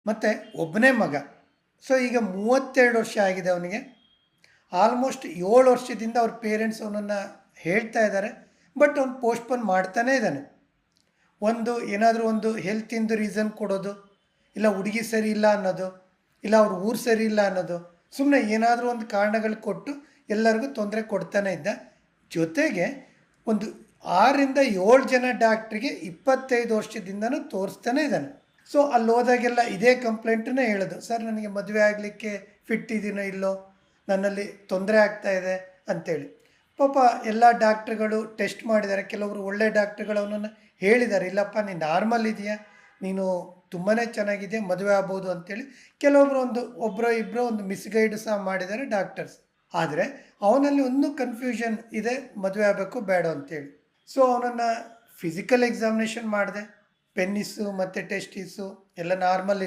ಮತ್ತು ಒಬ್ಬನೇ ಮಗ. ಸೊ ಈಗ 32 ವರ್ಷ ಆಗಿದೆ ಅವನಿಗೆ. ಆಲ್ಮೋಸ್ಟ್ 7 ವರ್ಷದಿಂದ ಅವ್ರ ಪೇರೆಂಟ್ಸ್ ಅವನನ್ನು ಹೇಳ್ತಾ ಇದ್ದಾರೆ, ಬಟ್ ಅವ್ನು ಪೋಸ್ಟ್ಪೋನ್ ಮಾಡ್ತಾನೇ ಇದ್ದಾನೆ. ಏನಾದರೂ ಒಂದು ಹೆಲ್ತಿಂದು ರೀಸನ್ ಕೊಡೋದು, ಇಲ್ಲ ಹುಡುಗಿ ಸರಿ ಇಲ್ಲ ಅನ್ನೋದು, ಇಲ್ಲ ಅವ್ರ ಊರು ಸರಿ ಇಲ್ಲ ಅನ್ನೋದು, ಸುಮ್ಮನೆ ಏನಾದರೂ ಒಂದು ಕಾರಣಗಳು ಕೊಟ್ಟು ಎಲ್ಲರಿಗೂ ತೊಂದರೆ ಕೊಡ್ತಾನೆ ಇದ್ದ. ಜೊತೆಗೆ ಒಂದು 6-7 ಜನ ಡಾಕ್ಟ್ರಿಗೆ 25 ವರ್ಷದಿಂದನೂ ತೋರಿಸ್ತಾನೆ ಇದ್ದಾನೆ. ಸೊ ಅಲ್ಲಿ ಹೋದಾಗೆಲ್ಲ ಇದೇ ಕಂಪ್ಲೇಂಟನ್ನೇ ಹೇಳೋದು, ಸರ್ ನನಗೆ ಮದುವೆ ಆಗಲಿಕ್ಕೆ ಫಿಟ್ ಇದೀನೋ ಇಲ್ಲೋ, ನನ್ನಲ್ಲಿ ತೊಂದರೆ ಆಗ್ತಾಯಿದೆ ಅಂತೇಳಿ. ಪಾಪ ಎಲ್ಲ ಡಾಕ್ಟ್ರುಗಳು ಟೆಸ್ಟ್ ಮಾಡಿದ್ದಾರೆ. ಕೆಲವರು ಒಳ್ಳೆ ಡಾಕ್ಟ್ರುಗಳು ಅವನನ್ನು ಹೇಳಿದ್ದಾರೆ, ಇಲ್ಲಪ್ಪ ನೀನು ನಾರ್ಮಲ್ ಇದೆಯಾ, ನೀನು ತುಂಬಾ ಚೆನ್ನಾಗಿದೆ, ಮದುವೆ ಆಗ್ಬೋದು ಅಂತೇಳಿ. ಕೆಲವೊಬ್ಬರು ಒಬ್ಬರೋ ಇಬ್ಬರೋ ಮಿಸ್ಗೈಡು ಸಹ ಮಾಡಿದ್ದಾರೆ ಡಾಕ್ಟರ್ಸ್. ಆದರೆ ಅವನಲ್ಲಿ ಒಂದು ಕನ್ಫ್ಯೂಷನ್ ಇದೆ, ಮದುವೆ ಆಗಬೇಕು ಬೇಡ ಅಂತೇಳಿ. ಸೊ ಅವನನ್ನು ಫಿಸಿಕಲ್ ಎಕ್ಸಾಮಿನೇಷನ್ ಮಾಡಿದೆ, ಪೆನ್ನಿಸ್ಸು ಮತ್ತು ಟೆಸ್ಟಿಸು ಎಲ್ಲ ನಾರ್ಮಲ್ ಇತ್ತು.